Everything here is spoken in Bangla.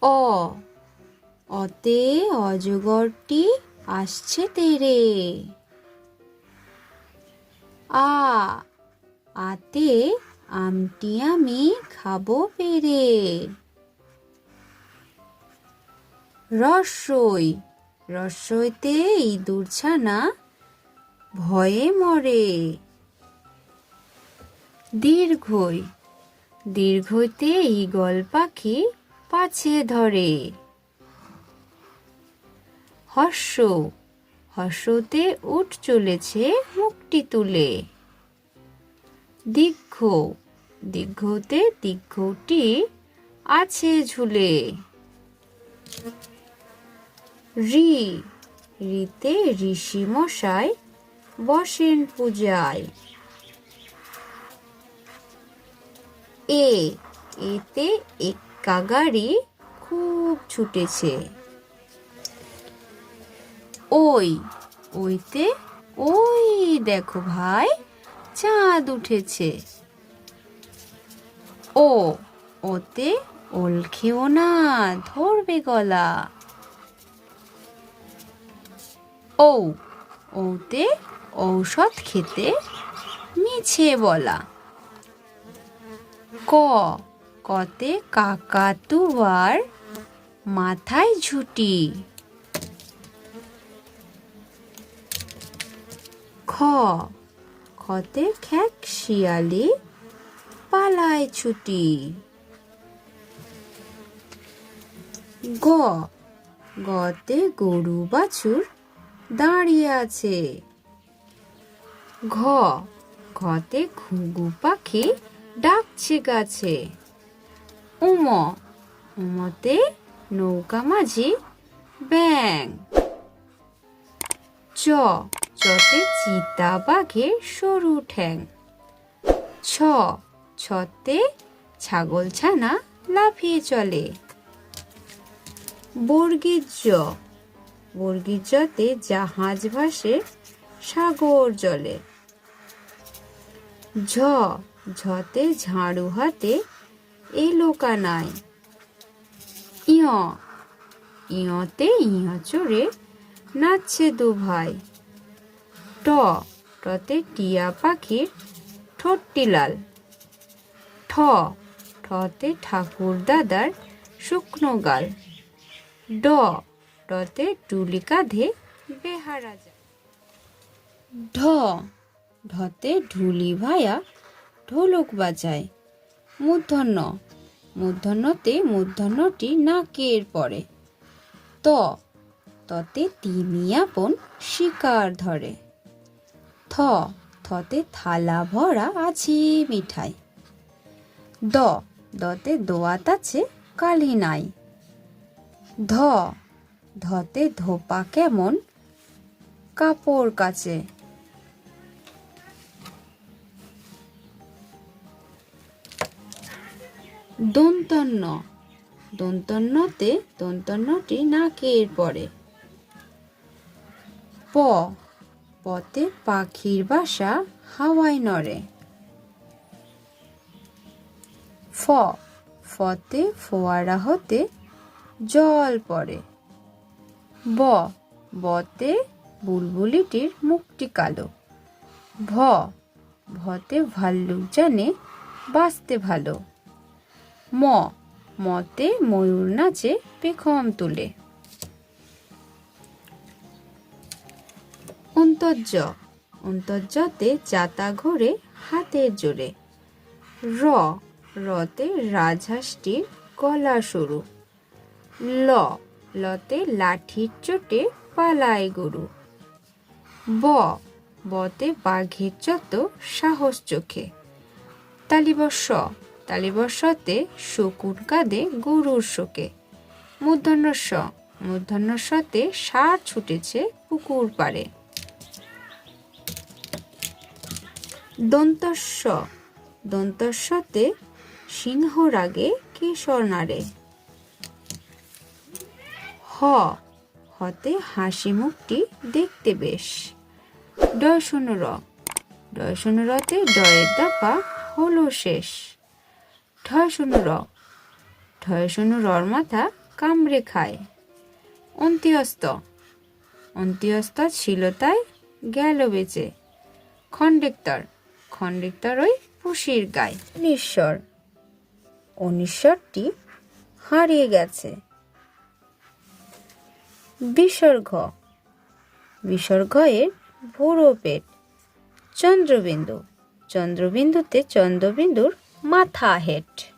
অ অতে অজগরটি আসছে তেরে। আ আতে আমটি আমি খাবো পেরে। রস্বই রস্বইতে ইঁদুর ছানা ভয়ে মরে। দীর্ঘই দীর্ঘইতে ঈগল পাখি পাছে ধরে। হর্ষ হর্ষতে উট চলেছে মুখটি তুলে। দীর্ঘ দীর্ঘতে দীর্ঘটি আছে ঝুলে। ঋ ঋতে ঋষি মশাই বসেন পূজায়। এ এতে এক্কা গাড়ি খুব ছুটেছে। ওই ওইতে ওই দেখো ভাই চাঁদ উঠেছে। ও ওতে ওল খেও না ধরবে গলা। ঔ ওতে ঔষধ খেতে মিছে বলা। ক কতে কাকাতুয়ার মাথায় ঝুঁটি। খ খতে খ্যাক শিয়ালি পালায় ছুটি। গ গতে গরু বাছুর দাঁড়িয়ে আছে। ঘ ঘতে ঘুঘু পাখি ডাকছে গাছে। উম উমতে নৌকা মাঝি ব্যাং। চ চতে চিতা বাঘের সরু ঠ্যাং। ছ ছতে ছাগল ছানা লাফিয়ে চলে। বর্গীর জ বর্গীর জতে জাহাজ ভাসে সাগর জলে। ঝ ঝতে ঝাড়ু হাতে এলো কানাই। ইয় ইয়তে ইয় চড়ে নাচছে দু ভাই। ট টতে টিয়া পাখির ঠোঁটটি লাল। ঠ ঠতে ঠাকুর দাদার শুকনো গাল। ড ডতে টুলি কাঁধে বেহারা যায়। ঢ ঢতে ঢুলি ভায়া ঢোলক বাজায়। মূর্ধন্য মূর্ধন্যতে মূর্ধন্যটি নাকের পরে। ত ততে তিমি আপন শিকার ধরে। থ থতে থালা ভরা আছে মিঠাই। দ দতে দোয়াত আছে কালি নাই। ধ ধতে ধোপা কেমন কাপড় কাচে। দন্তন্য দন্তন্যতে দন্তন্যটি নাকের পরে। প পতে পাখির বাসা হাওয়ায় নড়ে। ফ ফতে ফোয়ারা হতে জল পড়ে। ব বতে বুলবুলিটির মুখটি কালো। ভ ভতে ভাল্লুক জানে বাঁচতে ভালো। ম মতে ময়ূর নাচে পেখম তুলে। অন্তর্য অন্তর্যতে চাতা ঘোরে হাতের জোরে। র রতে রাজহাঁসটির গলা সরু। ল লতে লাঠির চোটে পালায় গরু। ব বতে বাঘের যত সাহস চোখে। তালিবস্য তালিবস্যতে শকুন কাঁদে গরুর শোকে। মূর্ধন্যস্ব মূর্ধন্যস্বতে ষাঁড় ছুটেছে পুকুর পাড়ে। দন্তস্ব দন্তস্বতে সিংহ রাগে কেশর নাড়ে। হ হতে হাসি মুখটি দেখতে বেশ। ডয়শূন্য র ডয়শূন্য রতে ডয়ের দাপা হলো শেষ। ঢয়শূন্য র ঢয়শূন্য রর মাথা কামড়ে খায়। অন্ত্যস্ত, অন্ত্যস্ত ছিল তাই গেল বেঁচে। খন্ডেক্টর, খন্ডেক্টর ওই পুষির গায়। নিঃস্বর, অনিশ্বরটি হারিয়ে গেছে। বিসর্গ, বিসর্গ এর ভুরো পেট। চন্দ্রবিন্দু, চন্দ্রবিন্দুতে চন্দ্রবিন্দুর মাথা হেড।